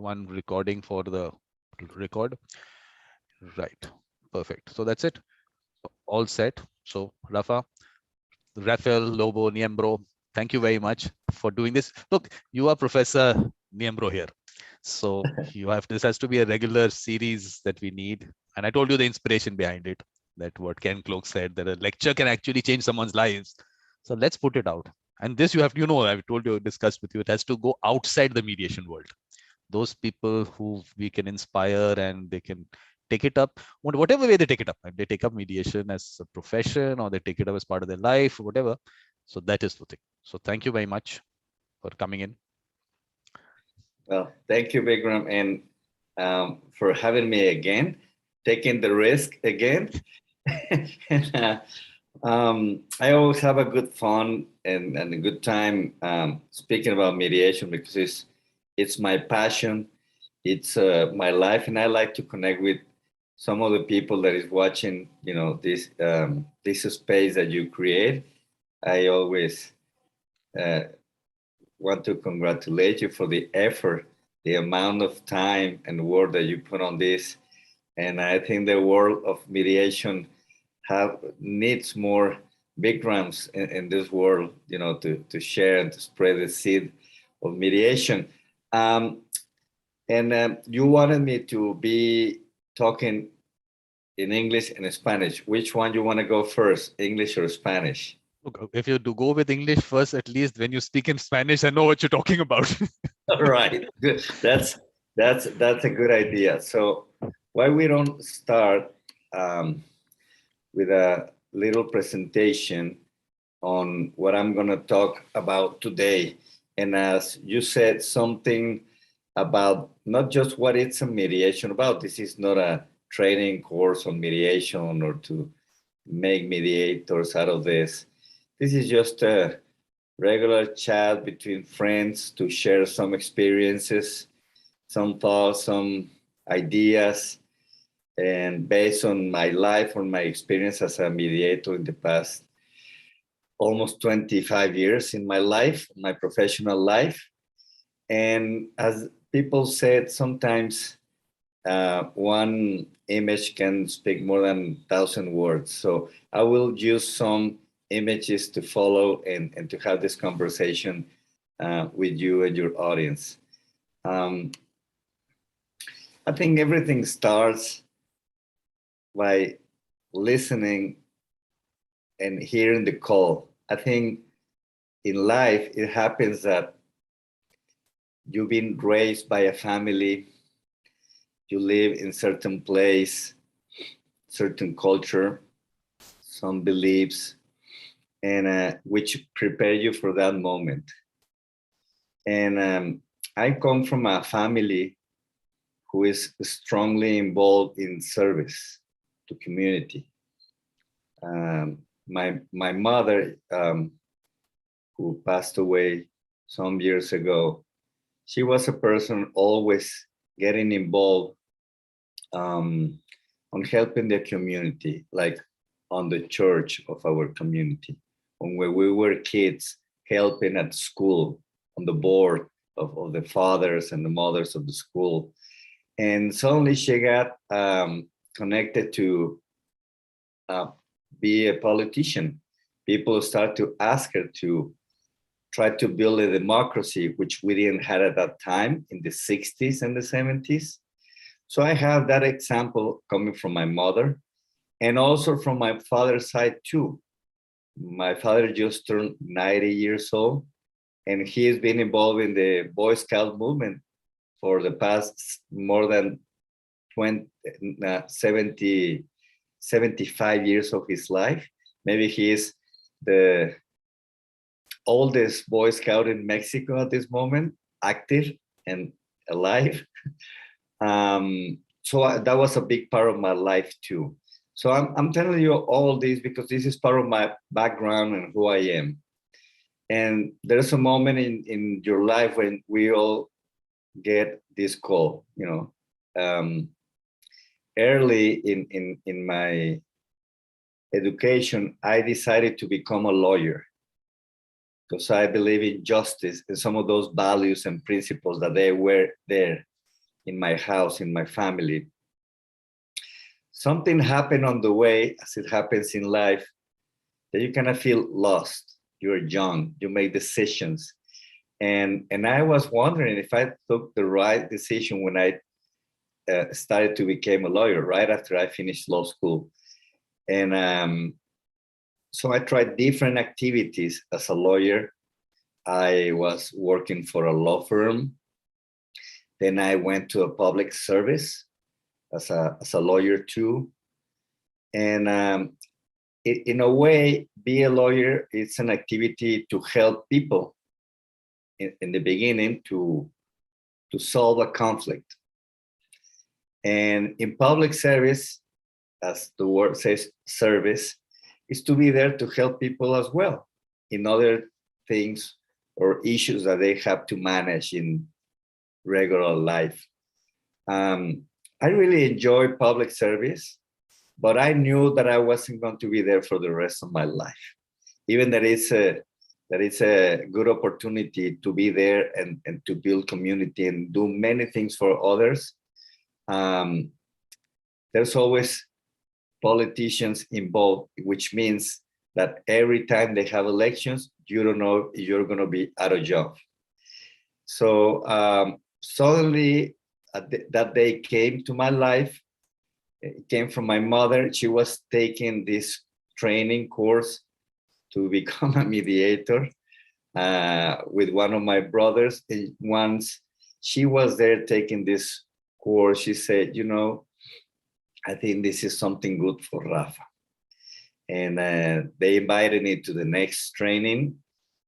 one recording for the record. Right. Perfect. So that's it. All set. So Rafa, Rafael Lobo Niembro, thank you very much for doing this. Look, you are Professor Niembro here. So this has to be a regular series that we need. And I told you the inspiration behind it, that what Ken Cloak said, that a lecture can actually change someone's lives. So let's put it out. And this you have, I've told you, discussed with you, it has to go outside the mediation world. Those people who we can inspire and they can take it up, whatever way they take it up. If they take up mediation as a profession or they take it up as part of their life, whatever. So that is the thing. So thank you very much for coming in. Well, thank you, Vikram, and for having me again, taking the risk again. And, I always have a good fun and a good time speaking about mediation because it's my passion, it's my life, and I like to connect with some of the people that is watching, this space that you create. I always want to congratulate you for the effort, the amount of time and work that you put on this. And I think the world of mediation needs more Vikrams in this world, to share and to spread the seed of mediation. You wanted me to be talking in English and Spanish. Which one you want to go first, English or Spanish? Look, if you do go with English first, at least when you speak in Spanish, I know what you're talking about. All right, good. That's a good idea. So why we don't start with a little presentation on what I'm going to talk about today. And as you said, something about not just what it's a mediation about. This is not a training course on mediation or to make mediators out of this. This is just a regular chat between friends to share some experiences, some thoughts, some ideas, and based on my life or my experience as a mediator in the past almost 25 years in my life, my professional life. And as people said, sometimes one image can speak more than 1,000 words. So I will use some images to follow and to have this conversation with you and your audience. I think everything starts by listening and hearing the call. I think in life, it happens that you've been raised by a family, you live in certain place, certain culture, some beliefs, and which prepare you for that moment. And I come from a family who is strongly involved in service to community. My mother, who passed away some years ago, she was a person always getting involved on helping the community, like on the church of our community. When we were kids, helping at school, on the board of the fathers and the mothers of the school. And suddenly she got connected to be a politician. People start to ask her to try to build a democracy, which we didn't have at that time in the 60s and the 70s. So I have that example coming from my mother and also from my father's side too. My father just turned 90 years old, and he has been involved in the Boy Scout movement for the past more than 75 years of his life. Maybe he is the oldest Boy Scout in Mexico at this moment, active and alive. So that was a big part of my life too. So I'm telling you all this because this is part of my background and who I am. And there's a moment in your life when we all get this call, early in my education, I decided to become a lawyer because I believe in justice and some of those values and principles that they were there in my house, in my family. Something happened on the way, as it happens in life, that you kind of feel lost. You're young, you make decisions. And I was wondering if I took the right decision when I started to become a lawyer, right after I finished law school. And so I tried different activities as a lawyer. I was working for a law firm. Then I went to a public service as a lawyer too. And in a way, be a lawyer, it's an activity to help people in the beginning to solve a conflict. And in public service, as the word says, service, is to be there to help people as well in other things or issues that they have to manage in regular life. I really enjoy public service, but I knew that I wasn't going to be there for the rest of my life. Even that it's a good opportunity to be there and to build community and do many things for others. There's always politicians involved, which means that every time they have elections, you don't know if you're going to be out of job. So suddenly that day came to my life. It came from my mother. She was taking this training course to become a mediator with one of my brothers. And once she was there taking this course, she said, you know, I think this is something good for Rafa. And they invited me to the next training.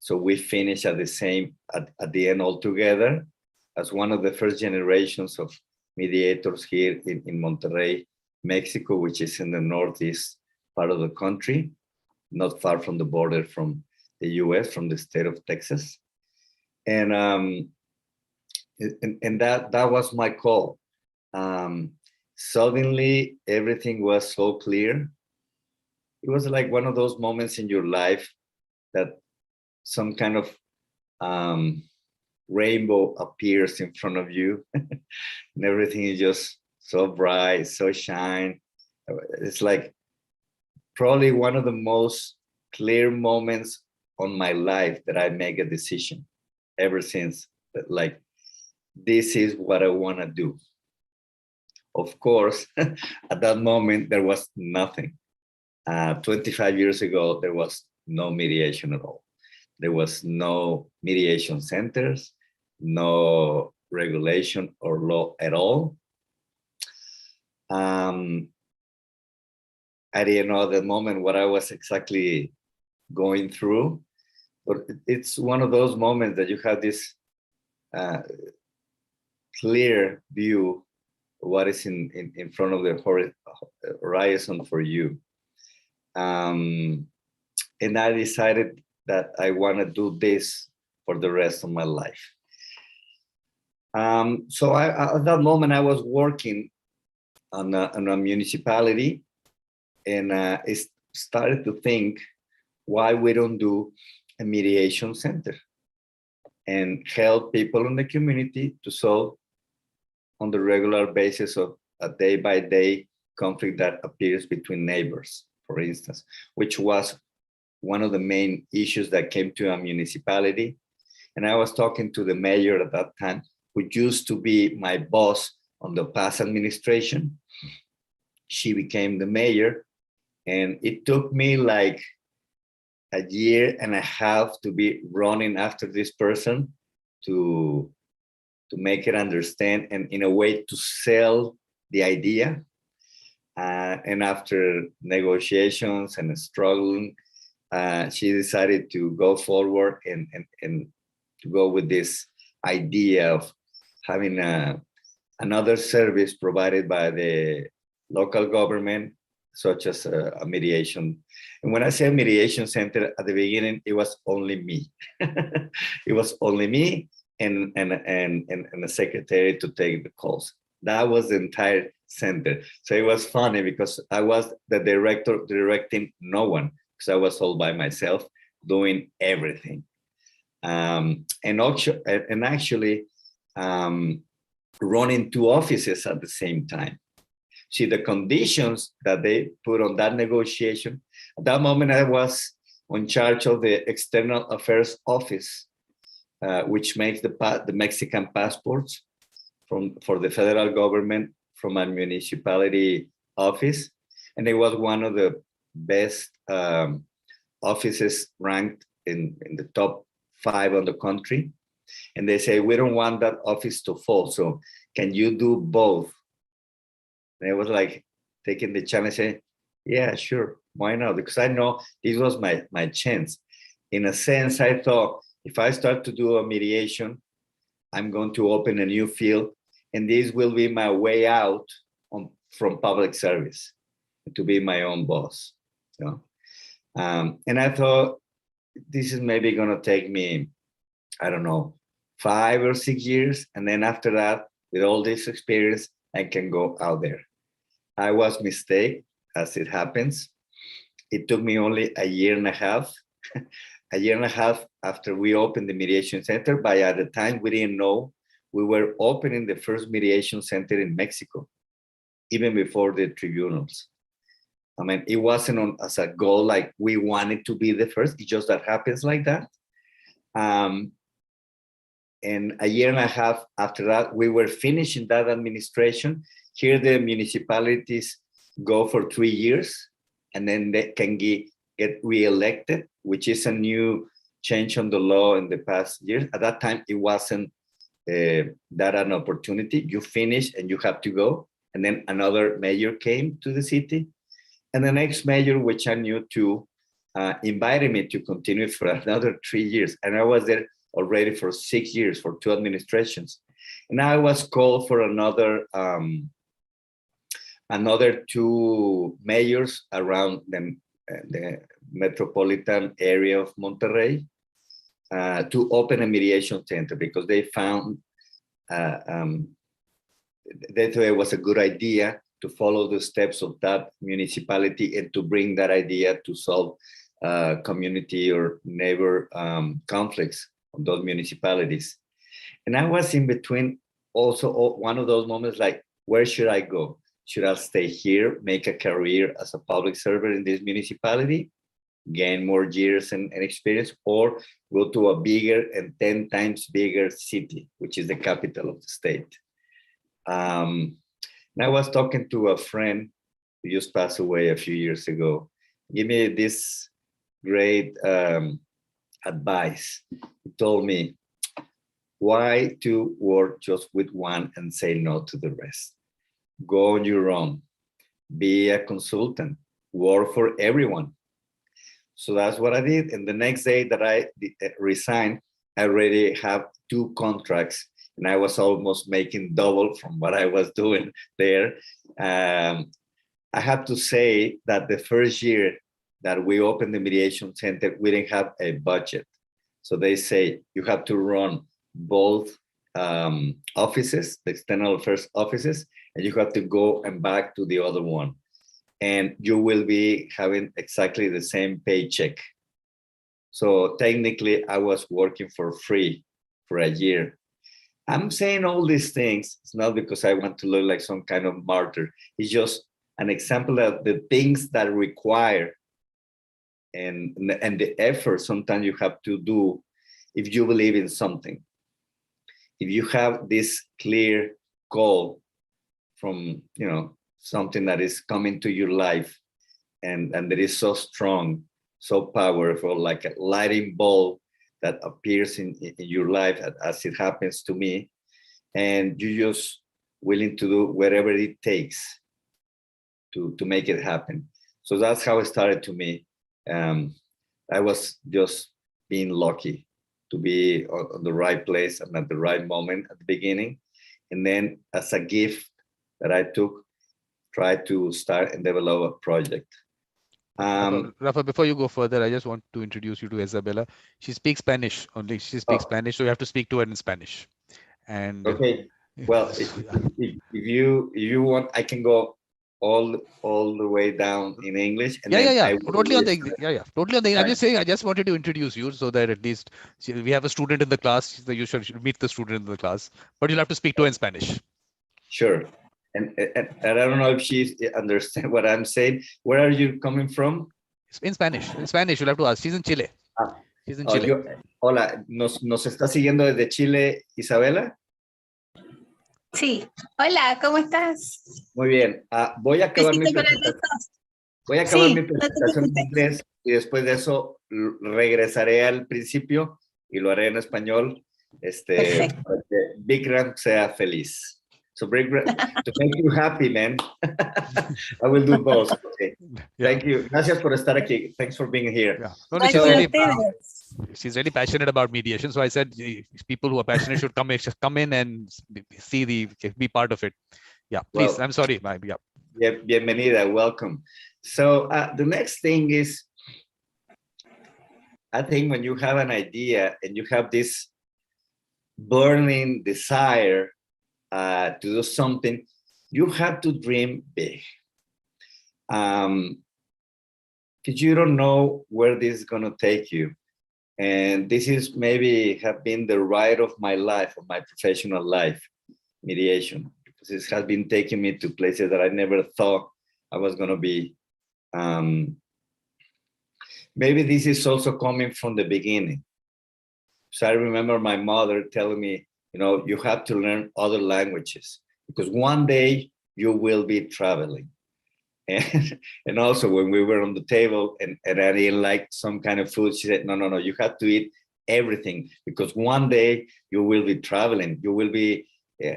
So we finished at the end all together as one of the first generations of mediators here in Monterrey, Mexico, which is in the northeast part of the country, not far from the border from the US, from the state of Texas. And that was my call. Suddenly, everything was so clear. It was like one of those moments in your life that some kind of rainbow appears in front of you and everything is just so bright, so shine. It's like probably one of the most clear moments on my life that I make a decision ever since. Like, this is what I want to do. Of course, at that moment, there was nothing. 25 years ago, there was no mediation at all. There was no mediation centers, no regulation or law at all. I didn't know at the moment what I was exactly going through, but it's one of those moments that you have this clear view of what is in front of the horizon for you. And I decided that I want to do this for the rest of my life. So at that moment, I was working on a municipality, and I started to think why we don't do a mediation center and help people in the community to solve on the regular basis of a day-by-day conflict that appears between neighbors, for instance, which was one of the main issues that came to a municipality. And I was talking to the mayor at that time, who used to be my boss on the past administration. She became the mayor, and it took me like a year and a half to be running after this person to make it understand and in a way to sell the idea. And after negotiations and struggling, she decided to go forward and to go with this idea of having another service provided by the local government, such as a mediation. And when I say mediation center, at the beginning, it was only me. It was only me and a secretary to take the calls. That was the entire center. So it was funny because I was the director directing no one, because I was all by myself doing everything. And actually, running two offices at the same time. See, the conditions that they put on that negotiation, at that moment I was in charge of the External Affairs Office, which makes the Mexican passports for the federal government from a municipality office. And it was one of the best offices ranked in the top 5 on the country. And they say, we don't want that office to fall. So can you do both? And I was like taking the challenge, saying, yeah, sure, why not? Because I know this was my chance. In a sense, I thought if I start to do a mediation, I'm going to open a new field, and this will be my way out from public service, to be my own boss. You know? And I thought this is maybe going to take me, I don't know, 5 or 6 years. And then after that, with all this experience, I can go out there. I was mistaken, as it happens. It took me only a year and a half. A year and a half after we opened the mediation center, but at the time we didn't know we were opening the first mediation center in Mexico, even before the tribunals. I mean, it wasn't as a goal like we wanted to be the first. It just that happens like that. And a year and a half after that, we were finishing that administration. Here, the municipalities go for 3 years, and then they can get re-elected, which is a new change on the law in the past years. At that time, it wasn't that an opportunity. You finish and you have to go. And then another mayor came to the city. And the next mayor, which I knew too, invited me to continue for another 3 years. And I was there already for 6 years, for 2 administrations. And I was called for another 2 mayors around the metropolitan area of Monterrey to open a mediation center, because they found they thought it was a good idea to follow the steps of that municipality and to bring that idea to solve community or neighbor conflicts of those municipalities. And I was in between also one of those moments like, where should I go? Should I stay here, make a career as a public servant in this municipality, gain more years and experience, or go to a bigger and 10 times bigger city, which is the capital of the state? And I was talking to a friend who just passed away a few years ago. Give me this great advice. He told me, why to work just with one and say no to the rest? Go on your own, be a consultant, work for everyone. So that's what I did. And the next day that I resigned, I already have 2 contracts, and I was almost making double from what I was doing there. I have to say that the first year that we opened the mediation center, we didn't have a budget. So they say you have to run both offices, the external affairs offices, and you have to go and back to the other one. And you will be having exactly the same paycheck. So technically, I was working for free for a year. I'm saying all these things, it's not because I want to look like some kind of martyr. It's just an example of the things that require and the effort sometimes you have to do if you believe in something. If you have this clear goal from, you know, something that is coming to your life and that is so strong, so powerful, like a lighting bulb that appears in your life as it happens to me, and you're just willing to do whatever it takes to make it happen. So that's how it started to me. I was just being lucky to be on the right place and at the right moment at the beginning. And then as a gift that I took, try to start and develop a project. Rafa, before you go further, I just want to introduce you to Isabella. She speaks Spanish only. She speaks Spanish, so you have to speak to her in Spanish. And okay, well, if you want, I can go all the way down in English. And Yeah, then yeah, I yeah. will Totally on the listen. totally on the. I'm Right. just saying. I just wanted to introduce you so that at least we have a student in the class. So you should meet the student in the class, but you'll have to speak to her in Spanish. Sure. And I don't know if she understand what I'm saying. Where are you coming from? In Spanish. In Spanish, you'll have to ask. She's in Chile. Ah, She's in oh, Chile. hola, ¿nos está siguiendo desde Chile, Isabela? Sí. Hola, ¿cómo estás? Muy bien. Voy a acabar mi Besito para presentación. los dos. Voy a acabar Sí, mi no te presentación en preocupes. inglés y después de eso regresaré al principio y lo haré en español. Perfecto. Para que Vikram sea feliz. So Vikram, to make you happy, man. I will do both. Okay. Yeah. Thank you. Gracias por estar aquí. Thanks for being here. Yeah. No, Gracias So, a really, ustedes. she's really passionate about mediation. So I said people who are passionate should come in and see be part of it. Yeah, please. Well, I'm sorry. Yeah. Bienvenida. Welcome. So the next thing is, I think when you have an idea and you have this burning desire to do something, you have to dream big. Because you don't know where this is going to take you. And this is maybe have been the ride of my life, of my professional life, mediation, because it has been taking me to places that I never thought I was going to be. Maybe this is also coming from the beginning. So I remember my mother telling me, you know, you have to learn other languages because one day you will be traveling. And also when we were on the table and I didn't like some kind of food, she said, no, you have to eat everything because one day you will be traveling. You will be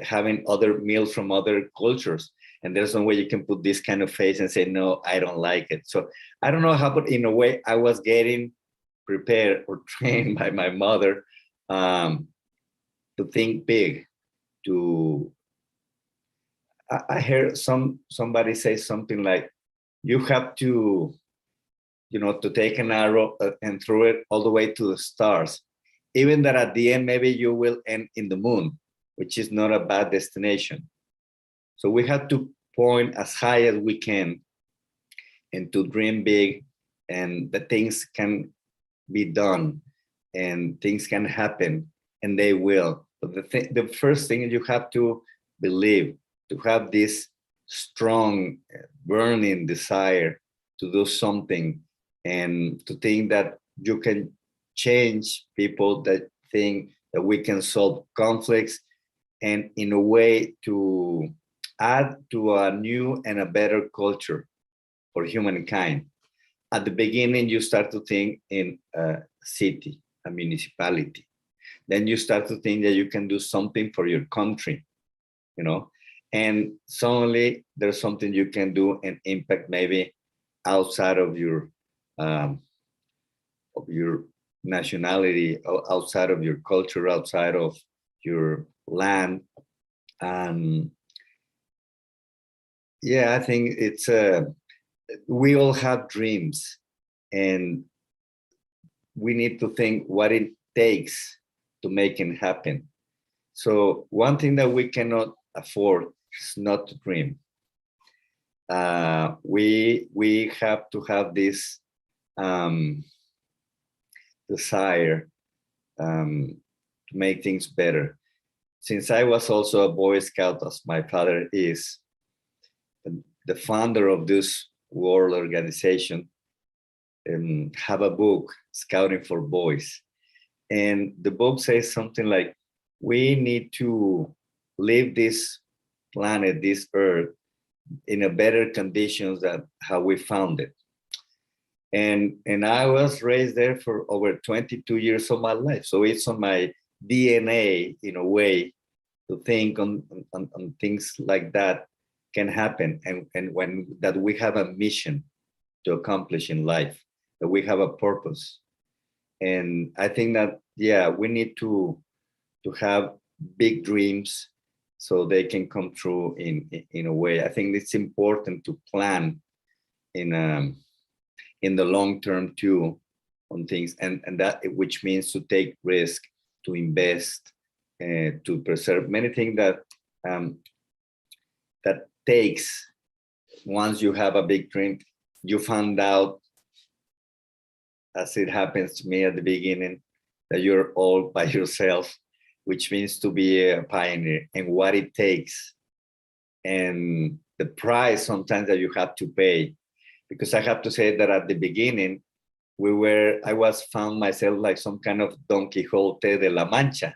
having other meals from other cultures. And there's no way you can put this kind of face and say, no, I don't like it. So I don't know how, but in a way I was getting prepared or trained by my mother to think big, I heard somebody say something like, you have to, you know, to take an arrow and throw it all the way to the stars. Even that at the end, maybe you will end in the moon, which is not a bad destination. So we have to point as high as we can and to dream big, and the things can be done and things can happen, and they will. But the first thing is you have to believe, to have this strong burning desire to do something and to think that you can change people, that think that we can solve conflicts, and in a way to add to a new and a better culture for humankind. At the beginning, you start to think in a city, a municipality. Then you start to think that you can do something for your country, you know, and suddenly there's something you can do and impact maybe outside of your nationality, outside of your culture, outside of your land. Yeah, I think it's we all have dreams, and we need to think what it takes to make it happen. So one thing that we cannot afford is not to dream. We have to have this desire to make things better. Since I was also a Boy Scout, as my father is, the founder of this world organization, have a book, Scouting for Boys. And the book says something like, we need to leave this planet, this earth, in a better conditions than how we found it. And I was raised there for over 22 years of my life. So it's on my DNA, in a way, to think on things like that can happen. And when that we have a mission to accomplish in life, that we have a purpose. And I think that, yeah, we need to have big dreams so they can come true in a way. I think it's important to plan in the long term too on things, and that, which means to take risk, to invest, to preserve many things that that takes once you have a big dream, you found out, as it happens to me at the beginning, that you're all by yourself, which means to be a pioneer and what it takes and the price sometimes that you have to pay. Because I have to say that at the beginning, I was found myself like some kind of Don Quixote de la Mancha,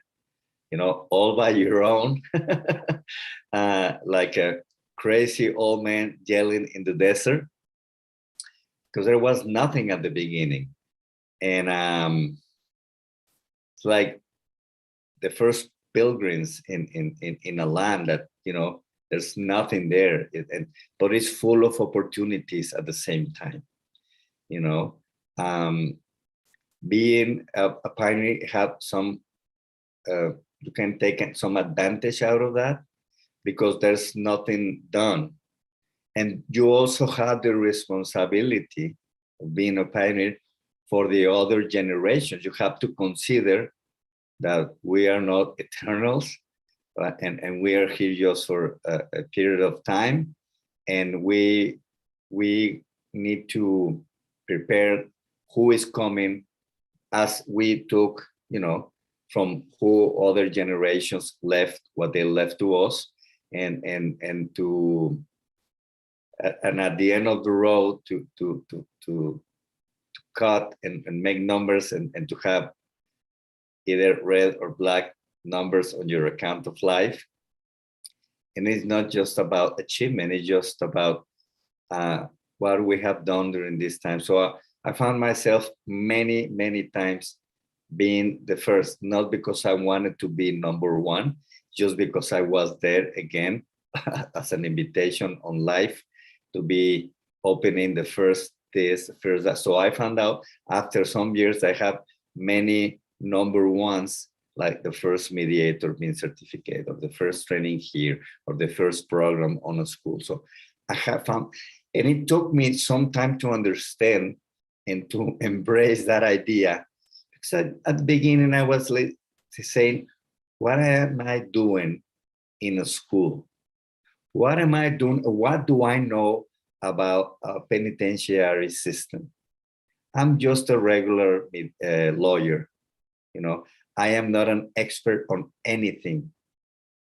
you know, all by your own, like a crazy old man yelling in the desert, because there was nothing at the beginning. And it's like the first pilgrims in a land that, you know, there's nothing there, but it's full of opportunities at the same time, you know. Being a pioneer, have some, you can take some advantage out of that because there's nothing done. And you also have the responsibility of being a pioneer for the other generations. You have to consider that we are not eternals, and we are here just for a period of time, and we need to prepare who is coming, as we took, you know, from who other generations left, what they left to us, and to and at the end of the road to cut and make numbers and to have either red or black numbers on your account of life. And it's not just about achievement, it's just about what we have done during this time. So I found myself many times being the first, not because I wanted to be number one, just because I was there again as an invitation on life to be opening the first this, first that. So I found out after some years I have many number ones, like the first Mediator being certificate, or the first training here, or the first program on a school. So I have found, and it took me some time to understand and to embrace that idea. Because at the beginning I was saying, what am I doing in a school? What am I doing? What do I know about a penitentiary system? I'm just a regular lawyer, you know. I am not an expert on anything.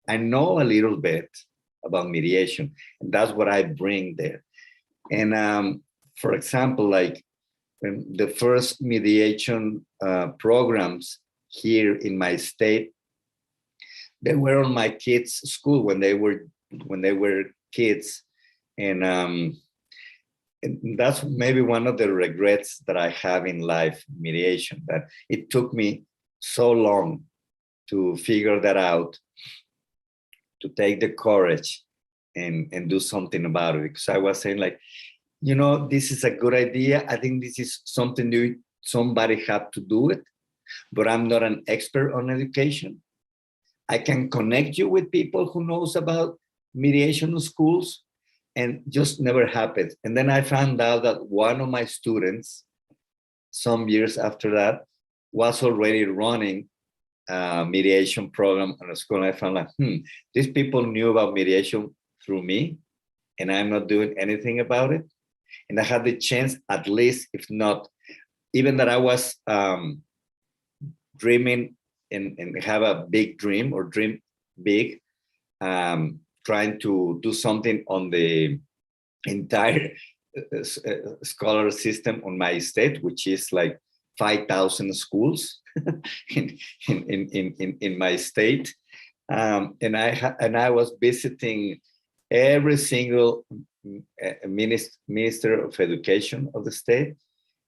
I know a little bit about mediation, and that's what I bring there. And for example, like when the first mediation programs here in my state, they were on my kids' school when they were kids, and that's maybe one of the regrets that I have in life, mediation, that it took me so long to figure that out, to take the courage and do something about it. Because I was saying, like, you know, this is a good idea. I think this is something new. Somebody had to do it, but I'm not an expert on education. I can connect you with people who knows about mediation schools, and just never happened. And then I found out that one of my students, some years after that, was already running a mediation program on a school. And I found like, these people knew about mediation through me, and I'm not doing anything about it. And I had the chance, at least, if not, even that I was dreaming and have a big dream, or dream big, trying to do something on the entire scholar system on my state, which is like 5,000 schools in my state. And I was visiting every single minister of education of the state.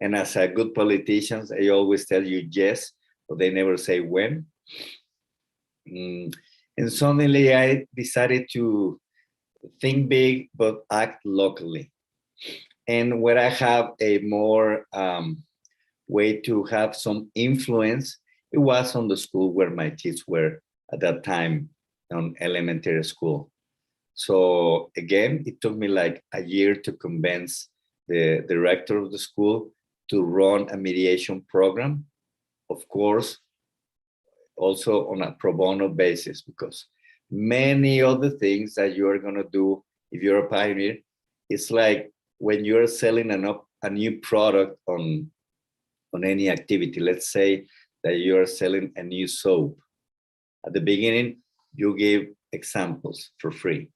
And as a good politician, they always tell you yes, but they never say when. And suddenly I decided to think big, but act locally. And where I have a more way to have some influence, it was on the school where my kids were at that time, on elementary school. So again, it took me like a year to convince the director of the school to run a mediation program. Of course, also on a pro bono basis, because many other things that you are going to do if you're a pioneer, it's like when you're selling a new product on any activity. Let's say that you're selling a new soap. At the beginning, you give examples for free.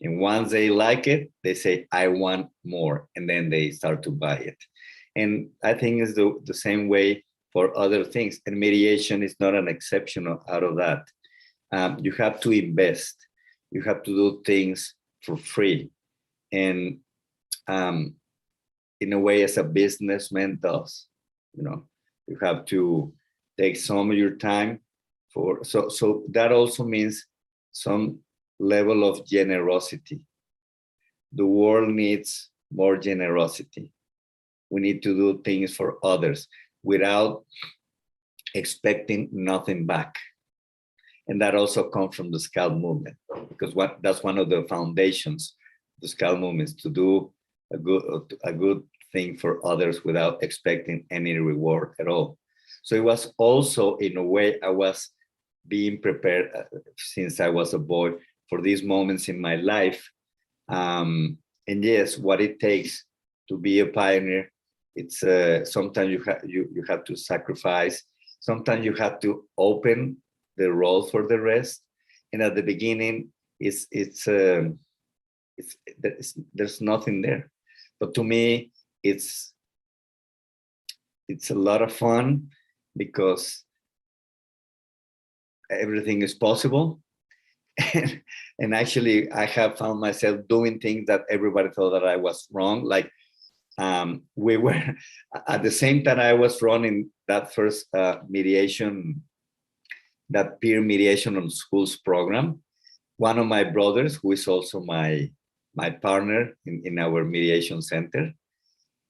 And once they like it, they say, I want more. And then they start to buy it. And I think it's the same way for other things. And mediation is not an exception out of that. You have to invest. You have to do things for free. And in a way, as a businessman does, you have to take some of your time for, so that also means some level of generosity. The world needs more generosity. We need to do things for others without expecting nothing back. And that also comes from the Scout movement, because that's one of the foundations of the Scout movement, is to do a good thing for others without expecting any reward at all. So it was also, in a way, I was being prepared since I was a boy for these moments in my life. And yes, what it takes to be a pioneer, it's sometimes you have to sacrifice. Sometimes you have to open the road for the rest. And at the beginning, there's nothing there. But to me, it's a lot of fun, because everything is possible. And actually, I have found myself doing things that everybody thought that I was wrong. Like we were, at the same time I was running that first mediation, that peer mediation on schools program. One of my brothers, who is also my partner in our mediation center,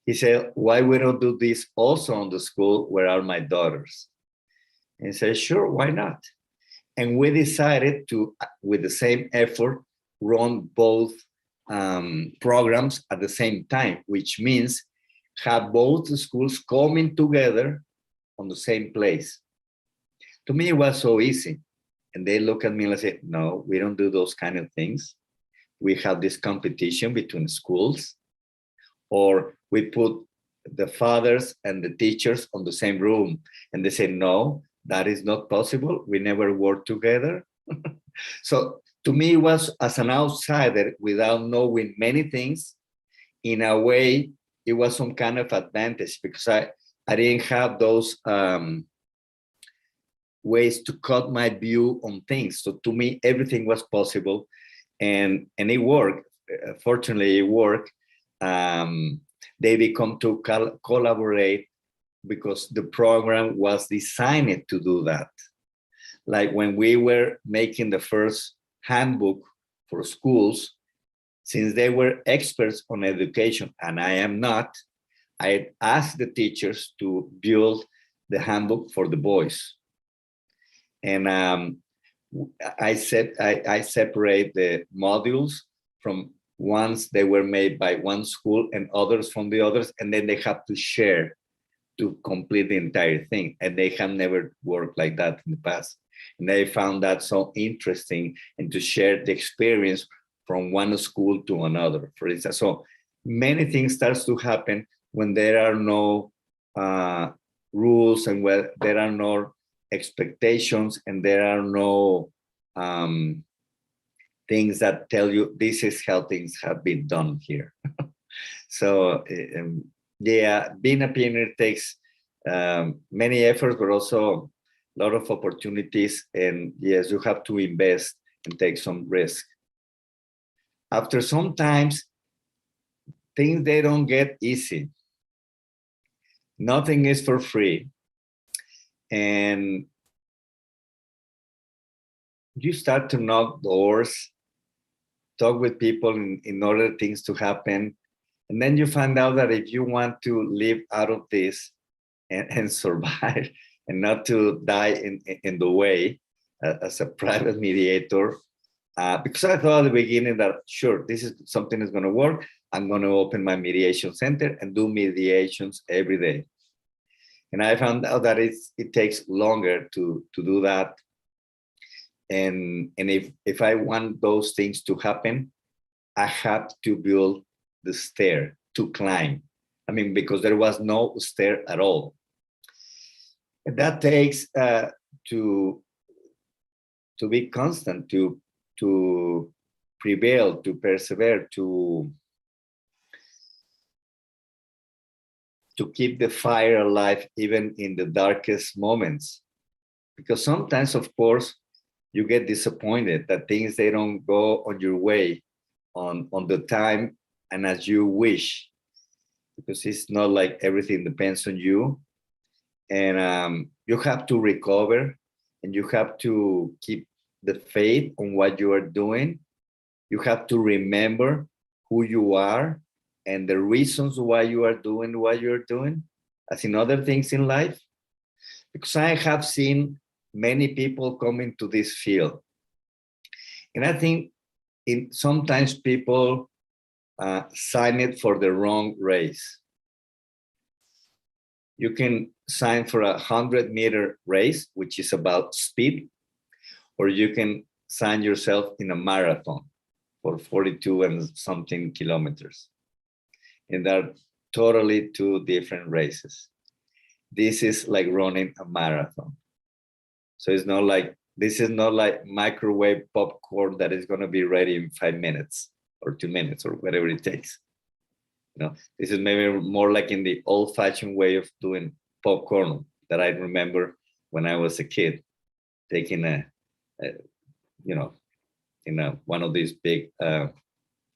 he said, why we don't do this also on the school where are my daughters? And I said, sure, why not? And we decided to, with the same effort, run both programs at the same time, which means have both schools coming together on the same place. To me, it was so easy. And they look at me and say, no, we don't do those kind of things. We have this competition between schools, or we put the fathers and the teachers on the same room. And they say, no, that is not possible. We never work together. So to me, it was, as an outsider, without knowing many things, in a way, it was some kind of advantage, because I didn't have those ways to cut my view on things. So to me, everything was possible, and it worked. Fortunately, it worked. They become to collaborate, because the program was designed to do that. Like when we were making the first handbook for schools, since they were experts on education, and I am not, I asked the teachers to build the handbook for the boys. And I separate the modules from ones they were made by one school and others from the others, and then they have to share to complete the entire thing. And they have never worked like that in the past. And they found that so interesting, and to share the experience from one school to another, for instance. So many things starts to happen when there are no rules, and where there are no expectations, and there are no things that tell you this is how things have been done here. So yeah, being a pioneer takes many efforts, but also a lot of opportunities. And yes, you have to invest and take some risk. After some times, things, they don't get easy. Nothing is for free. And you start to knock doors, talk with people in order things to happen. And then you find out that if you want to live out of this and survive, and not to die in the way as a private mediator, because I thought at the beginning that, sure, this is something that's going to work. I'm going to open my mediation center and do mediations every day. And I found out that it takes longer to do that. And if I want those things to happen, I have to build the stair to climb. I mean, because there was no stair at all. And that takes to be constant, to prevail, to persevere, to keep the fire alive even in the darkest moments. Because sometimes, of course, you get disappointed that things, they don't go on your way on the time and as you wish, because it's not like everything depends on you. And you have to recover, and you have to keep the faith on what you are doing. You have to remember who you are and the reasons why you are doing what you're doing, as in other things in life. Because I have seen many people come into this field, and I think sometimes people sign it for the wrong race. You can sign for a 100-meter race, which is about speed, or you can sign yourself in a marathon for 42 and something kilometers. And they're totally two different races. This is like running a marathon. So it's not like, this is not like microwave popcorn that is going to be ready in 5 minutes or 2 minutes or whatever it takes. You know, this is maybe more like in the old-fashioned way of doing popcorn that I remember when I was a kid, taking one of these big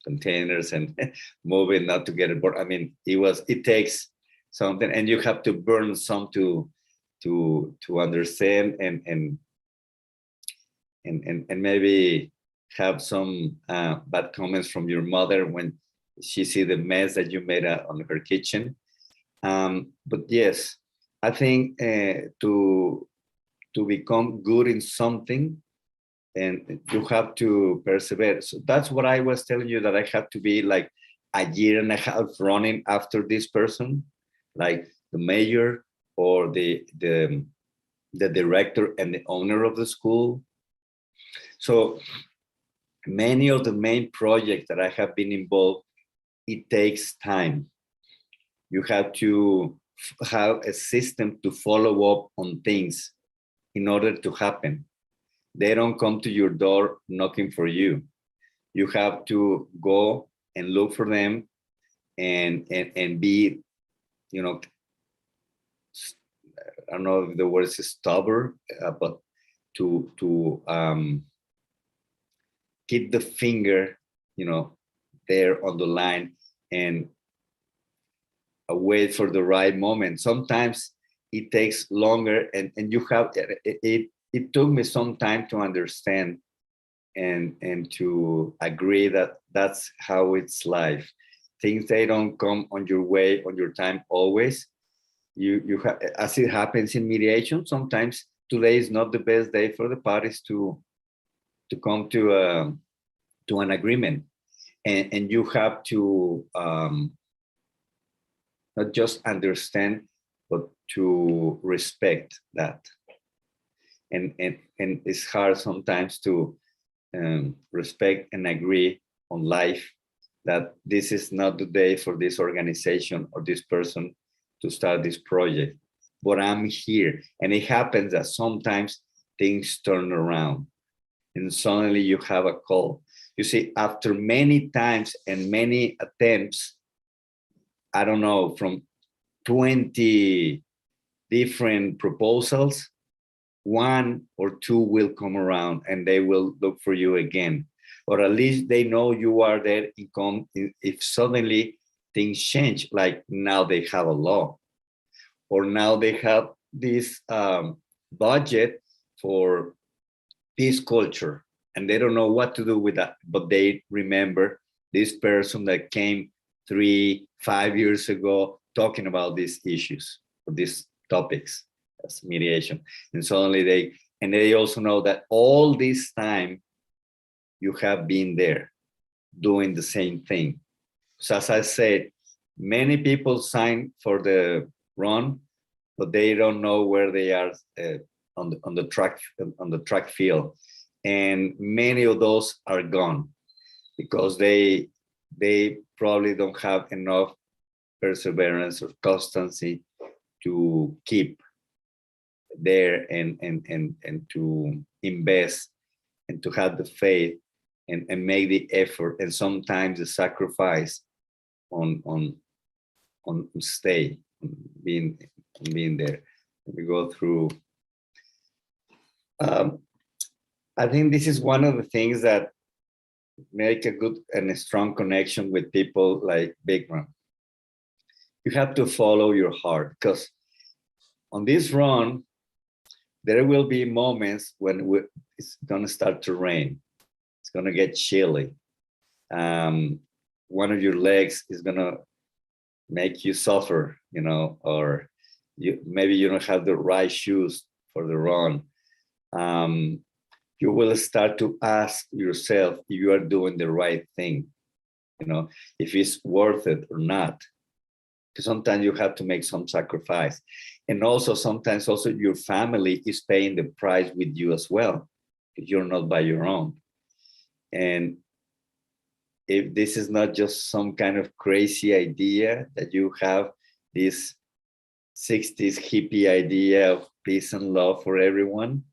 containers and moving, not to get it bored. I mean, it takes something, and you have to burn some to understand and maybe have some bad comments from your mother when she see the mess that you made on her kitchen. But yes, I think to become good in something, and you have to persevere. So that's what I was telling you, that I have to be like a year and a half running after this person, like the mayor or the director and the owner of the school. So many of the main projects that I have been involved, it takes time. You have to have a system to follow up on things in order to happen. They don't come to your door knocking for you. You have to go and look for them and be, you know, I don't know if the word is stubborn, but to keep the finger, you know, there on the line and wait for the right moment. Sometimes it takes longer, and you have it took me some time to understand and to agree that that's how it's life. Things, they don't come on your way, on your time always. You have, as it happens in mediation, sometimes today is not the best day for the parties to come to an agreement, and you have to not just understand, but to respect that. And it's hard sometimes to respect and agree on life, that this is not the day for this organization or this person to start this project, but I'm here. And it happens that sometimes things turn around and suddenly you have a call. You see, after many times and many attempts, I don't know, from 20 different proposals, 1 or 2 will come around and they will look for you again. Or at least they know you are there. If suddenly things change, like now they have a law, or now they have this budget for peace culture, and they don't know what to do with that, but they remember this person that came 3-5 years ago talking about these issues or these topics as mediation. And suddenly they also know that all this time you have been there doing the same thing. So as I said, many people sign for the run, but they don't know where they are on the track field. And many of those are gone because they they probably don't have enough perseverance or constancy to keep there and to invest and to have the faith and make the effort and sometimes the sacrifice on stay, being there. We go through. I think this is one of the things that make a good and a strong connection with people like Vikram. You have to follow your heart, because on this run, there will be moments when it's going to start to rain. It's going to get chilly. One of your legs is going to make you suffer, you know, or maybe you don't have the right shoes for the run. You will start to ask yourself if you are doing the right thing, you know, if it's worth it or not. Because sometimes you have to make some sacrifice. And also sometimes also your family is paying the price with you as well, because you're not by your own. And if this is not just some kind of crazy idea that you have, this 60s hippie idea of peace and love for everyone,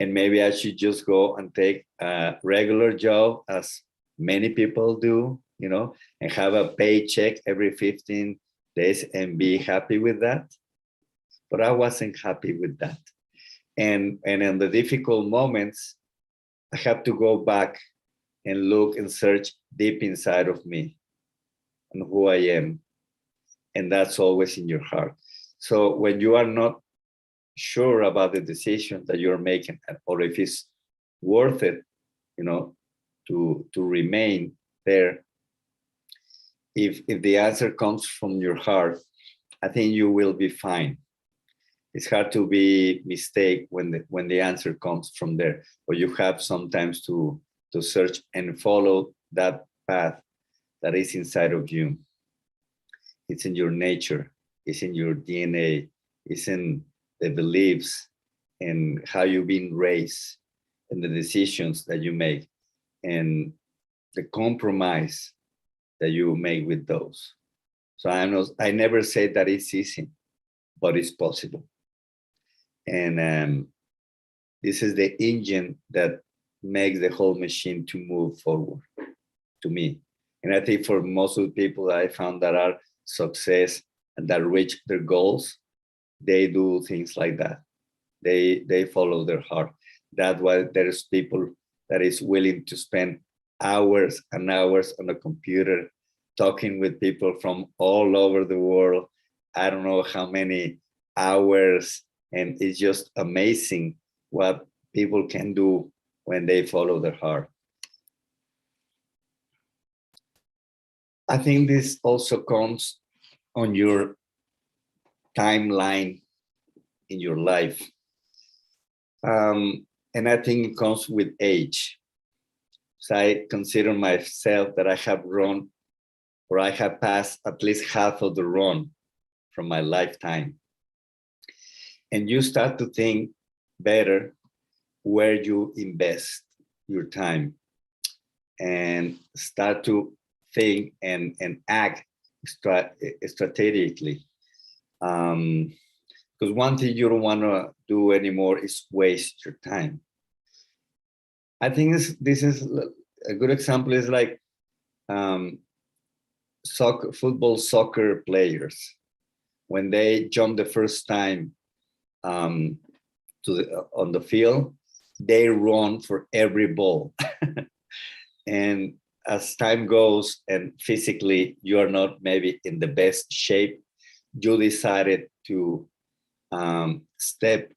and maybe I should just go and take a regular job as many people do, you know, and have a paycheck every 15 days and be happy with that. But I wasn't happy with that. And in the difficult moments, I have to go back and look and search deep inside of me and who I am. And that's always in your heart. So when you are not sure about the decision that you're making, or if it's worth it, you know, to remain there, if the answer comes from your heart, I think you will be fine. It's hard to be mistake when the answer comes from there, but you have sometimes to search and follow that path that is inside of you. It's in your nature, it's in your DNA, it's in the beliefs and how you've been raised and the decisions that you make and the compromise that you make with those. So I never say that it's easy, but it's possible. And this is the engine that makes the whole machine to move forward, to me. And I think for most of the people that I found that are success and that reach their goals, they do things like that. They follow their heart. That's why there's people that is willing to spend hours and hours on a computer talking with people from all over the world. I don't know how many hours, and it's just amazing what people can do when they follow their heart. I think this also comes on your timeline in your life. And I think it comes with age. So I consider myself that I have run, or I have passed at least half of the run from my lifetime. And you start to think better where you invest your time and start to think and act strategically. Because one thing you don't want to do anymore is waste your time. I think this is a good example is like soccer players. When they jump the first time on the field, they run for every ball. And as time goes and physically you're not maybe in the best shape, you decided to step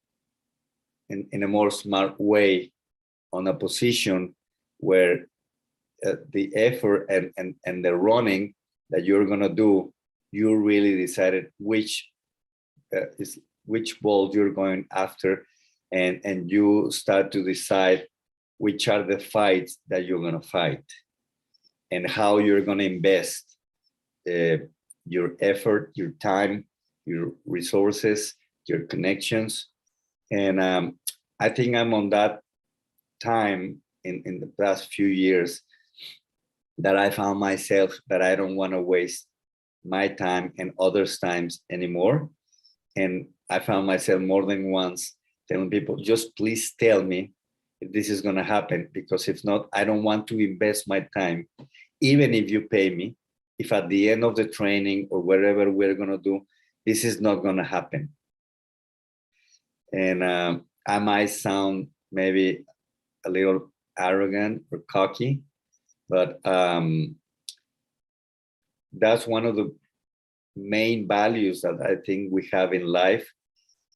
in a more smart way on a position where the effort and the running that you're gonna do, you really decided which ball you're going after, and you start to decide which are the fights that you're gonna fight and how you're gonna invest your effort, your time, your resources, your connections. And I think I'm on that time in the past few years that I found myself that I don't want to waste my time and others' times anymore. And I found myself more than once telling people, just please tell me if this is going to happen, because if not, I don't want to invest my time, even if you pay me, if at the end of the training or wherever we're going to do, this is not going to happen. And I might sound maybe a little arrogant or cocky, but that's one of the main values that I think we have in life,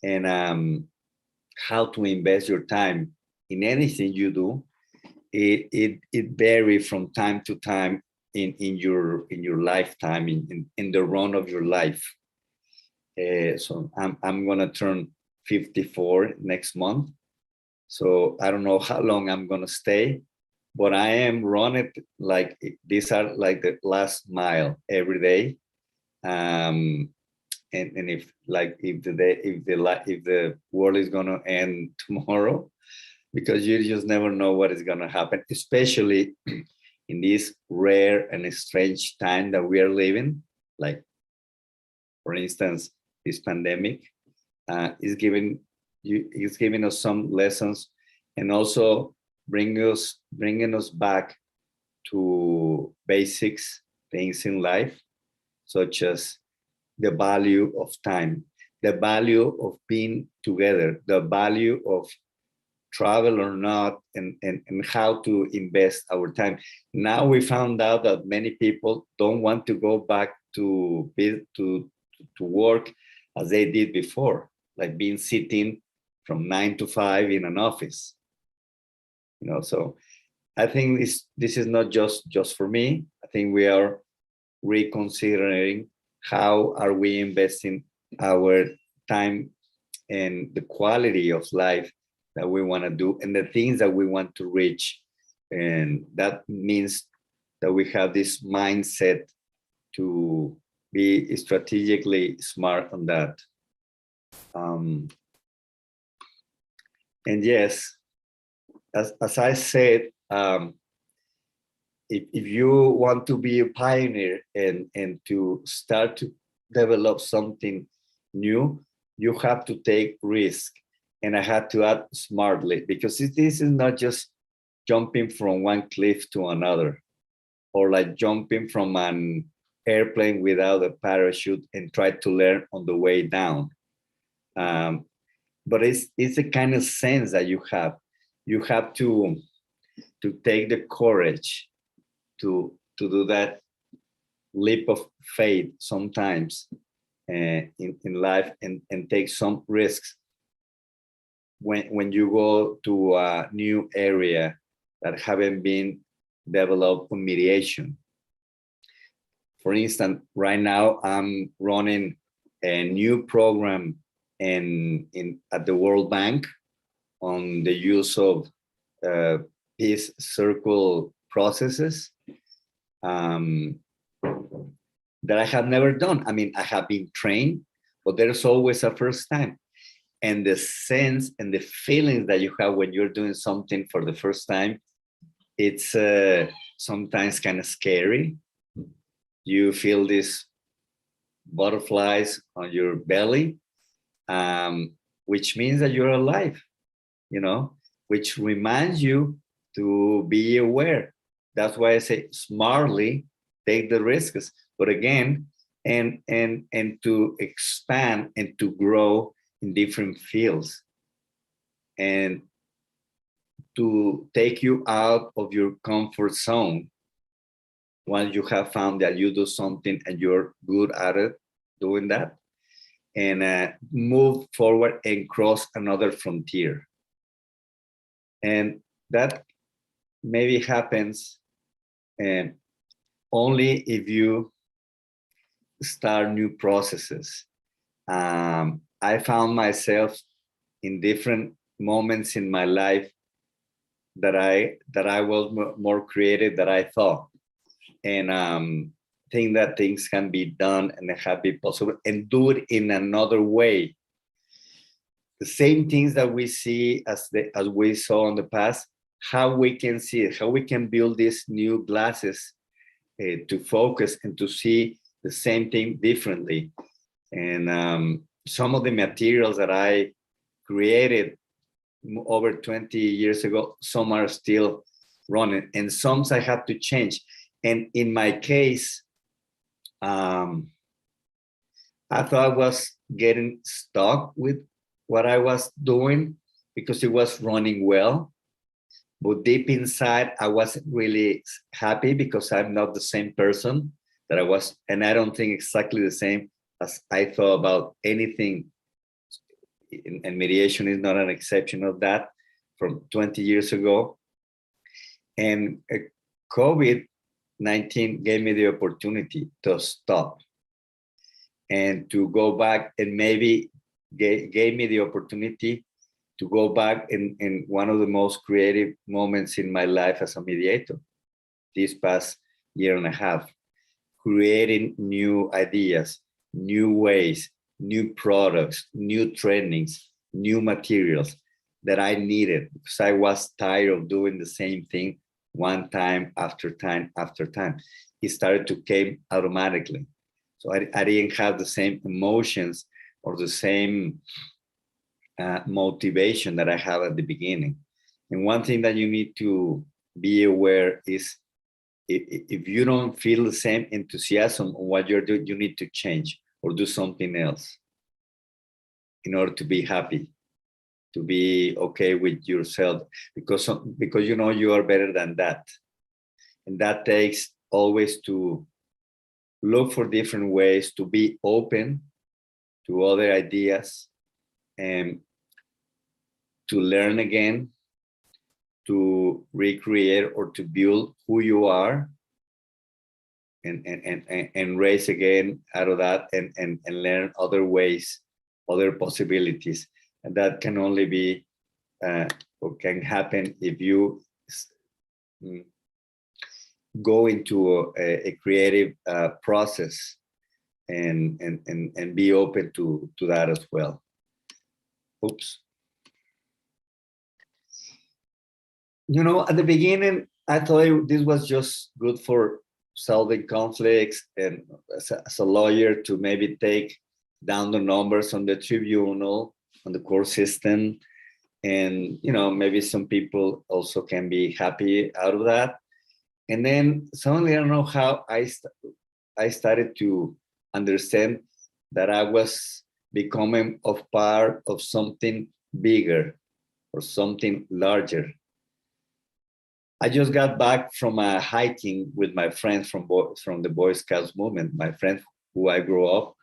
and how to invest your time in anything you do. It varies from time to time in your lifetime, in the run of your life. So I'm gonna turn 54 next month. So I don't know how long I'm gonna stay, but I am running like these are like the last mile every day. And if the world is gonna end tomorrow, because you just never know what is gonna happen, especially in this rare and strange time that we are living. Like, for instance, this pandemic is giving us some lessons, and also bringing us back to basics things in life, such as the value of time, the value of being together, the value of travel or not, and how to invest our time. Now we found out that many people don't want to go back to work as they did before, like being sitting from 9 to 5 in an office. So I think this is not just for me. I think we are reconsidering how are we investing our time and the quality of life that we want to do and the things that we want to reach. And that means that we have this mindset to be strategically smart on that. And yes, as I said, if you want to be a pioneer and to start to develop something new, you have to take risk. And I had to add smartly, because this is not just jumping from one cliff to another, or like jumping from an airplane without a parachute and try to learn on the way down. But it's a kind of sense that you have. You have to take the courage to do that leap of faith sometimes in life, and take some risks when you go to a new area that haven't been developed on mediation. For instance, right now I'm running a new program at the World Bank on the use of peace circle processes that I have never done. I mean, I have been trained, but there's always a first time. And the sense and the feelings that you have when you're doing something for the first time, it's sometimes kind of scary. You feel these butterflies on your belly, which means that you're alive, which reminds you to be aware. That's why I say smartly take the risks, but again, and to expand and to grow in different fields, and to take you out of your comfort zone once you have found that you do something and you're good at it, doing that, and move forward and cross another frontier. And that maybe happens only if you start new processes. I found myself in different moments in my life that I was more creative than I thought, and think that things can be done and have been possible, and do it in another way. The same things that we see as we saw in the past, how we can see it, how we can build these new glasses to focus and to see the same thing differently. And some of the materials that I created over 20 years ago, some are still running, and some I have to change. And in my case, I thought I was getting stuck with what I was doing because it was running well. But deep inside, I wasn't really happy because I'm not the same person that I was. And I don't think exactly the same as I thought about anything. And mediation is not an exception of that from 20 years ago. And COVID-19 gave me the opportunity to stop and to go back, and maybe gave me the opportunity to go back in one of the most creative moments in my life as a mediator this past year and a half, creating new ideas, new ways, new products, new trainings, new materials that I needed because I was tired of doing the same thing one time after time after time. It started to come automatically. So I didn't have the same emotions or the same motivation that I have at the beginning. And one thing that you need to be aware is if you don't feel the same enthusiasm on what you're doing, you need to change or do something else in order to be happy, to be okay with yourself, because you know you are better than that. And that takes always to look for different ways, to be open to other ideas, and to learn again, to recreate or to build who you are, and raise again out of that, and learn other ways, other possibilities. And that can only be or can happen if you go into a creative process and be open to that as well. Oops. You know, at the beginning, I thought this was just good for solving conflicts and as a lawyer to maybe take down the numbers on the tribunal, on the court system. And, you know, maybe some people also can be happy out of that. And then suddenly, I don't know how I started to understand that I was becoming of part of something bigger or something larger. I just got back from hiking with my friends from the Boy Scouts movement, my friends who I grew up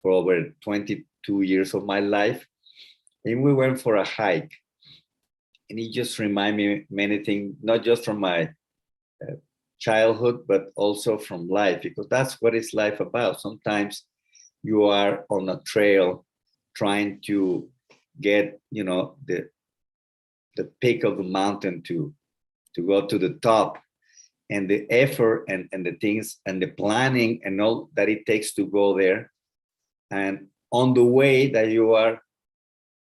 for over 22 years of my life. And we went for a hike. And it just reminded me many things, not just from my childhood, but also from life, because that's what is life about. Sometimes you are on a trail trying to get, you know, the peak of the mountain to go to the top, and the effort and the things and the planning and all that it takes to go there. And on the way that you are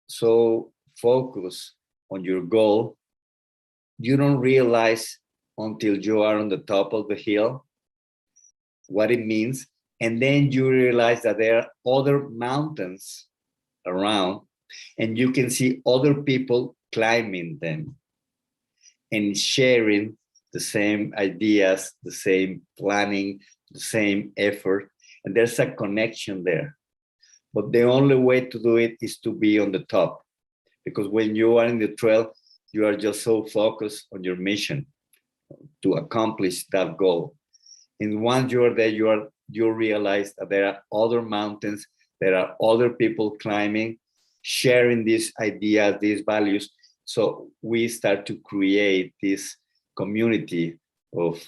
so focused on your goal, you don't realize until you are on the top of the hill what it means. And then you realize that there are other mountains around, and you can see other people climbing them and sharing the same ideas, the same planning, the same effort. And there's a connection there. But the only way to do it is to be on the top. Because when you are in the trail, you are just so focused on your mission to accomplish that goal. And once you are there, you realize that there are other mountains, there are other people climbing, sharing these ideas, these values. So we start to create this community of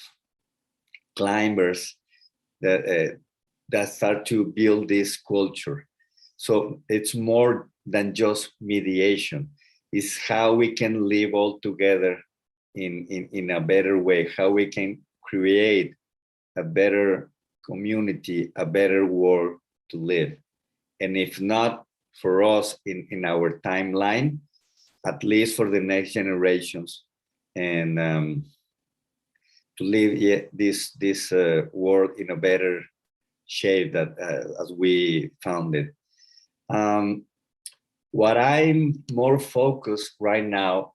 climbers that start to build this culture. So it's more than just mediation. It's how we can live all together in a better way, how we can create a better community, a better world to live. And if not for us in our timeline, at least for the next generations. And to live this world in a better shape that as we found it. What I'm more focused right now,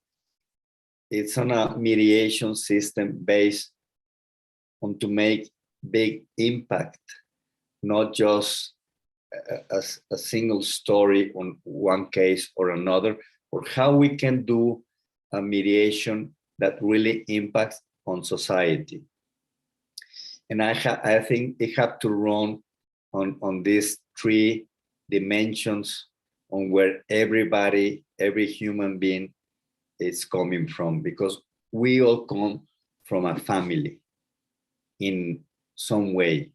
it's on a mediation system based on to make big impact, not just a single story on one case or another, or how we can do a mediation that really impacts on society. And I think it have to run on these 3 dimensions on where everybody, every human being is coming from, because we all come from a family in some way,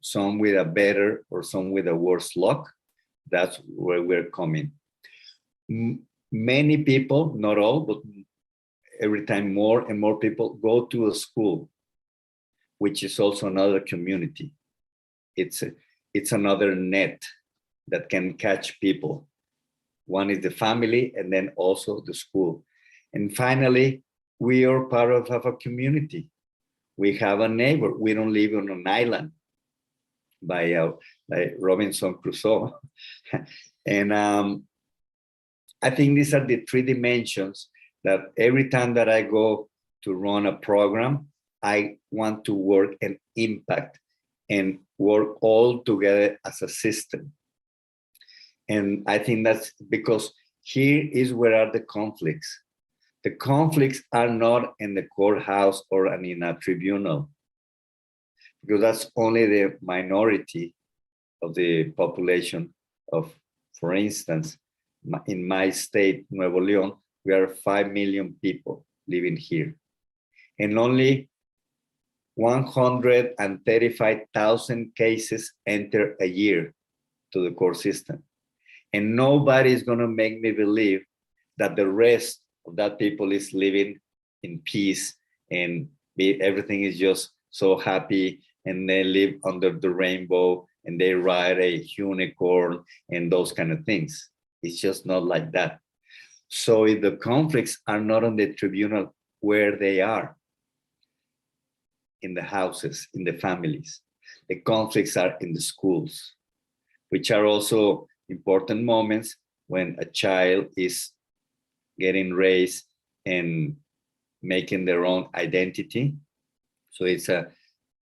some with a better or some with a worse luck. That's where we're coming. Many people, not all, but every time more and more people go to a school, which is also another community. It's another net that can catch people. One is the family, and then also the school. And finally, we are part of a community. We have a neighbor. We don't live on an island by Robinson Crusoe. And I think these are the 3 dimensions that every time that I go to run a program, I want to work and impact and work all together as a system. And I think that's because here is where are the conflicts. The conflicts are not in the courthouse or in a tribunal, because that's only the minority of the population of, for instance, in my state, Nuevo León, we are 5 million people living here. And only 135,000 cases enter a year to the court system. And nobody is going to make me believe that the rest of that people is living in peace and everything is just so happy, and they live under the rainbow and they ride a unicorn and those kind of things. It's just not like that. So if the conflicts are not on the tribunal, where they are, in the houses, in the families. The conflicts are in the schools, which are also important moments when a child is getting raised and making their own identity. So it's a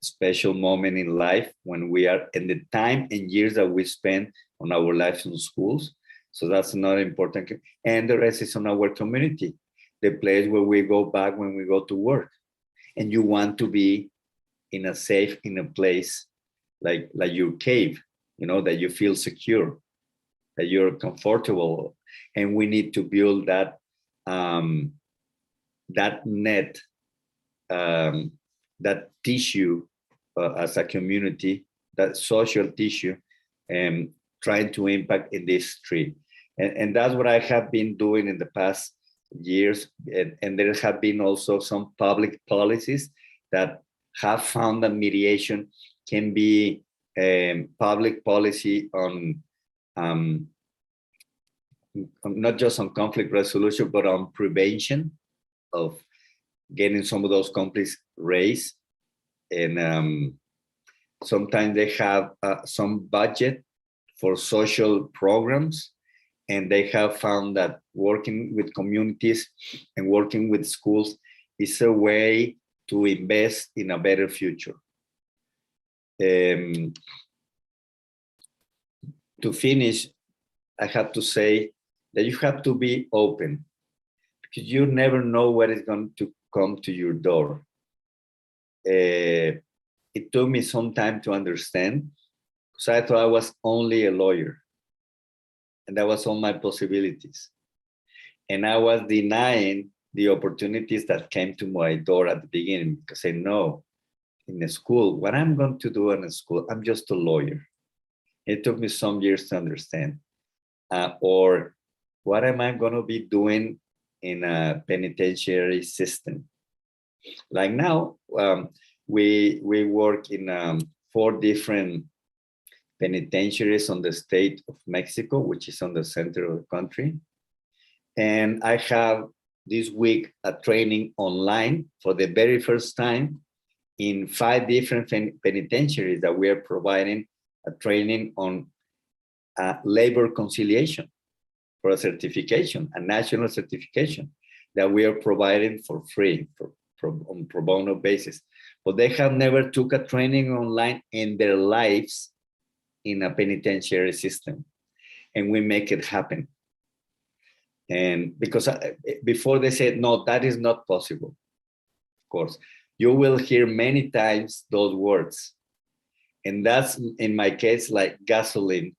special moment in life when we are in the time and years that we spend on our lives in schools. So that's another important, and the rest is on our community, the place where we go back when we go to work. And you want to be in a safe, in a place like your cave, you know, that you feel secure, that you're comfortable. And we need to build that that net, that tissue as a community, that social tissue, and trying to impact in this street. And that's what I have been doing in the past years. And there have been also some public policies that have found that mediation can be public policy on not just on conflict resolution, but on prevention of getting some of those conflicts raised. And sometimes they have some budget for social programs, and they have found that working with communities and working with schools is a way to invest in a better future. To finish, I have to say that you have to be open, because you never know what is going to come to your door. It took me some time to understand, because I thought I was only a lawyer, and that was all my possibilities. And I was denying the opportunities that came to my door at the beginning, because I know in a school, what I'm going to do in a school, I'm just a lawyer. It took me some years to understand. Or what am I going to be doing in a penitentiary system? Like now, we work in 4 different penitentiaries on the state of Mexico, which is on the center of the country. And I have this week a training online for the very first time in 5 different penitentiaries that we are providing a training on labor conciliation for a certification, a national certification that we are providing for free on pro bono basis. But they have never took a training online in their lives in a penitentiary system. And we make it happen. And because before they said, no, that is not possible. Of course, you will hear many times those words. And that's, in my case, like gasoline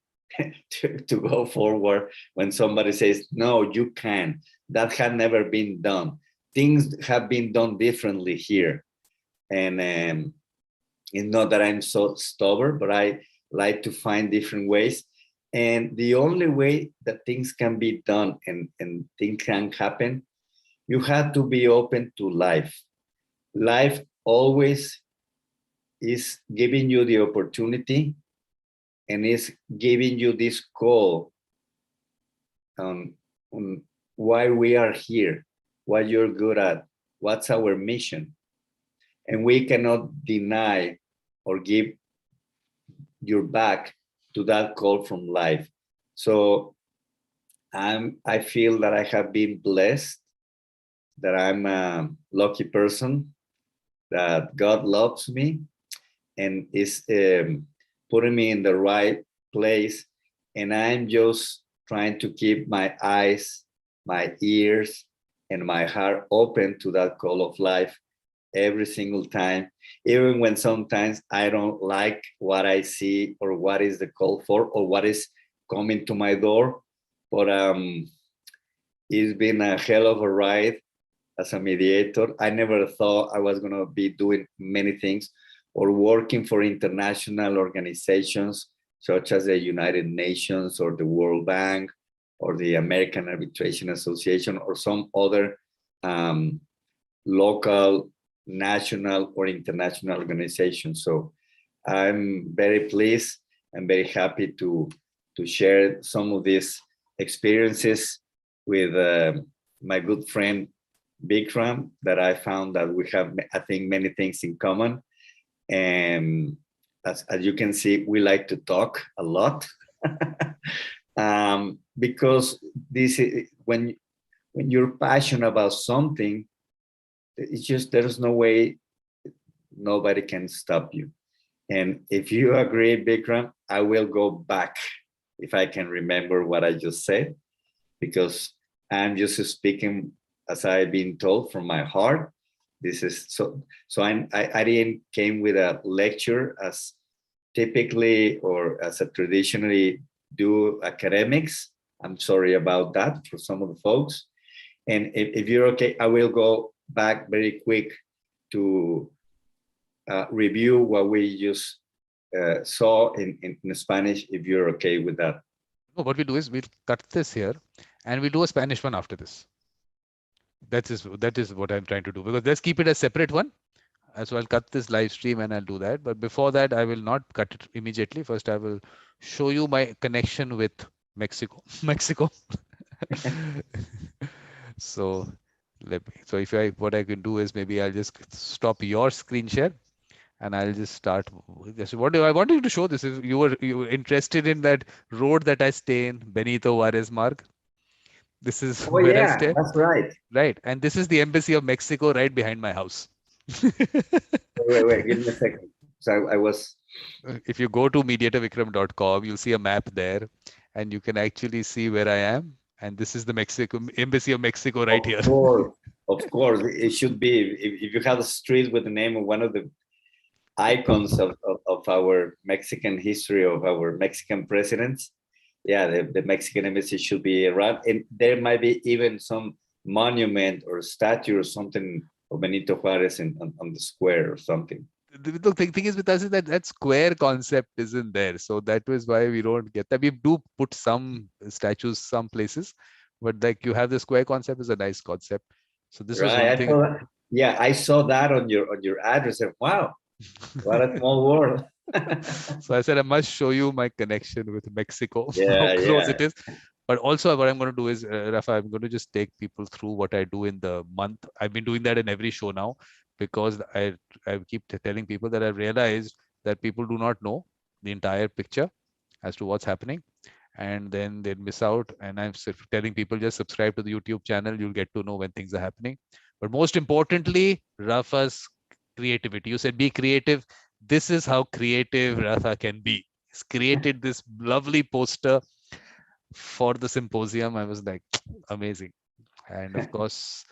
to go forward when somebody says, no, you can't. That had never been done. Things have been done differently here. And it's not that I'm so stubborn, but I like to find different ways. And the only way that things can be done and things can happen, you have to be open to life. Life always is giving you the opportunity and is giving you this call on why we are here, what you're good at, what's our mission. And we cannot deny or give your back to that call from life. So I feel that I have been blessed, that I'm a lucky person, that God loves me and is putting me in the right place. And I'm just trying to keep my eyes, my ears, and my heart open to that call of life every single time, even when sometimes I don't like what I see or what is the call for or what is coming to my door. But it's been a hell of a ride as a mediator. I never thought I was going to be doing many things or working for international organizations such as the United Nations or the World Bank or the American Arbitration Association or some other local, national or international organization. So I'm very pleased and very happy to share some of these experiences with my good friend Vikram, that I found that we have, I think, many things in common. And as you can see, we like to talk a lot because this is, when you're passionate about something, it's just, there's no way nobody can stop you. And if you agree, Vikram, I will go back if I can remember what I just said, because I'm just speaking as I've been told from my heart. This is so I didn't came with a lecture as typically or as a traditionally do academics. I'm sorry about that for some of the folks. And if you're okay, I will go back very quick to review what we just saw in Spanish, if you're okay with that. No, what we do is we'll cut this here and we'll do a Spanish one after this. That is what I'm trying to do, because let's keep it a separate one. So I'll cut this live stream and I'll do that. But before that, I will not cut it immediately. First, I will show you my connection with Mexico. So what I can do is maybe I'll just stop your screen share and I'll just start. What do I want you to show this? Is you were interested in that road that I stay in, Benito Juarez Marg. This is where I stay. That's right. Right. And this is the Embassy of Mexico right behind my house. wait, give me a second. So I was. If you go to mediatorvikram.com, you'll see a map there and you can actually see where I am. And this is the Embassy of Mexico right here. Of course, it should be. If you have a street with the name of one of the icons of our Mexican history, of our Mexican presidents, yeah, the Mexican embassy should be around. And there might be even some monument or statue or something of Benito Juarez on the square or something. The thing is with us is that square concept isn't there. So that was why we don't get that. We do put some statues some places, but like you have the square concept is a nice concept. So this was one thing. Yeah, I saw that on your address. And wow, what a small world. So I said I must show you my connection with Mexico, yeah, how close it is. But also what I'm going to do is, Rafa, I'm going to just take people through what I do in the month. I've been doing that in every show now, because I keep telling people that I realized that people do not know the entire picture as to what's happening, and then they miss out. And I'm telling people, just subscribe to the YouTube channel. You'll get to know when things are happening. But most importantly, Rafa's creativity. You said be creative. This is how creative Rafa can be. He's created this lovely poster for the symposium. I was like, amazing. And of course,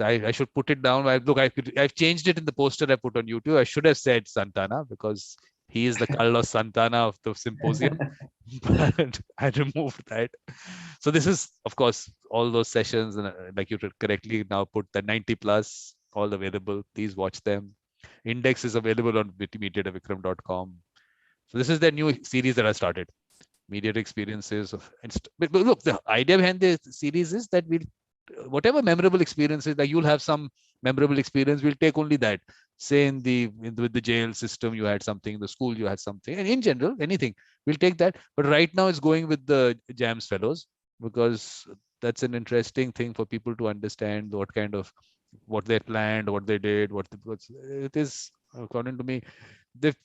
I should put it down. I've changed it in the poster I put on YouTube. I should have said Santana, because he is the Carlos Santana of the symposium, but I removed that. So this is, of course, all those sessions, and like you correctly now put the 90+, all available. Please watch them. Index is available on mediatorvikram.com. So this is the new series that I started. Mediator experiences but look, the idea behind the series is that whatever memorable experiences, like you'll have some memorable experience, we'll take only that. Say with the jail system, you had something, in the school you had something, and in general, anything, we'll take that. But right now it's going with the JAMS fellows, because that's an interesting thing for people to understand what they planned, what they did, it is, according to me, they've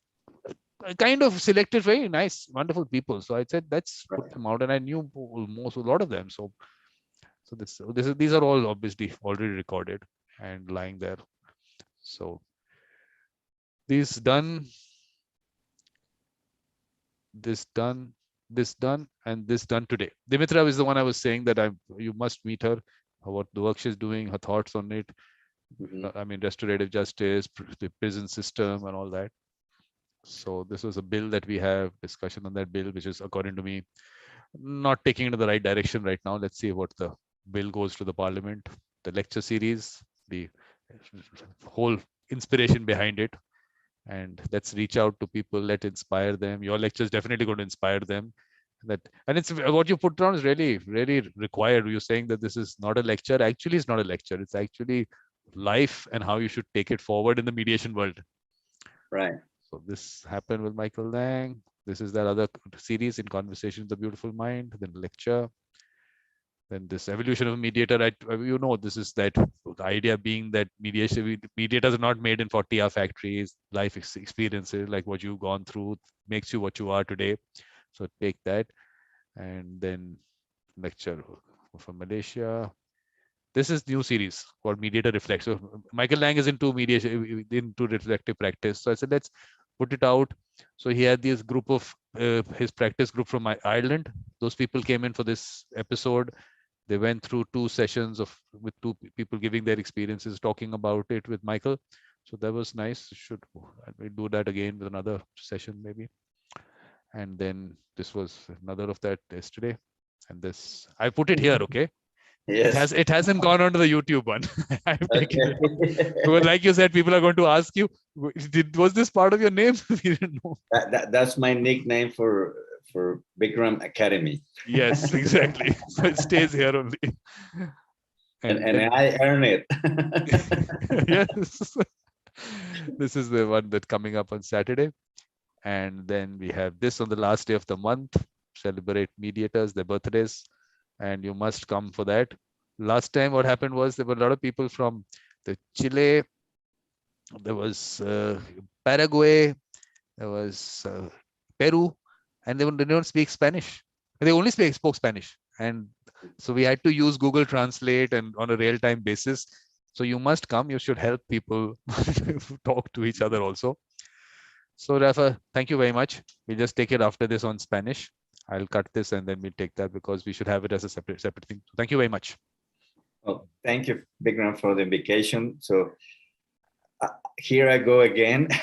kind of selected very nice, wonderful people. So I said, let's put them out, and I knew almost a lot of them. So these are all obviously already recorded and lying there. So this done, and this done today. Dimitra is the one I was saying that you must meet her, what the work she's doing, her thoughts on it. I mean, restorative justice, the prison system, and all that. So this was a bill that we have, discussion on that bill, which is, according to me, not taking it in the right direction right now. Let's see what the bill goes to the parliament, the lecture series, the whole inspiration behind it. And let's reach out to people, let inspire them. Your lecture is definitely going to inspire them. And it's what you put down is really, really required. You're saying that this is not a lecture. Actually, it's not a lecture. It's actually life and how you should take it forward in the mediation world. Right. So this happened with Michael Lang. This is that other series, In Conversations, The Beautiful Mind, then lecture. Then this evolution of a mediator, this is that the idea being that mediators are not made in 40-hour factories, life experiences like what you've gone through makes you what you are today. So take that. And then lecture from Malaysia. This is new series called Mediator Reflects. So Michael Lang is into mediation, into reflective practice. So I said, let's put it out. So he had this group of his practice group from Ireland. Those people came in for this episode. They went through 2 sessions with 2 people giving their experiences, talking about it with Michael. So that was nice. We'll do that again with another session maybe. And then this was another of that yesterday. And this, I put it here, okay? Yes. It hasn't gone onto the YouTube one. I've taken it. Because like you said, people are going to ask you, was this part of your name? We didn't know. That's my nickname for Vikram Academy. Yes, exactly. So it stays here only. And I earn it. Yes. This is the one that's coming up on Saturday. And then we have this on the last day of the month, celebrate mediators, their birthdays. And you must come for that. Last time what happened was there were a lot of people from the Chile, there was Paraguay, there was Peru, and they don't speak Spanish. They only spoke Spanish. And so we had to use Google Translate and on a real-time basis. So you must come. You should help people talk to each other also. So Rafa, thank you very much. We'll just take it after this on Spanish. I'll cut this and then we'll take that because we should have it as a separate thing. So thank you very much. Well, thank you, Vikram, for the invitation. So here I go again.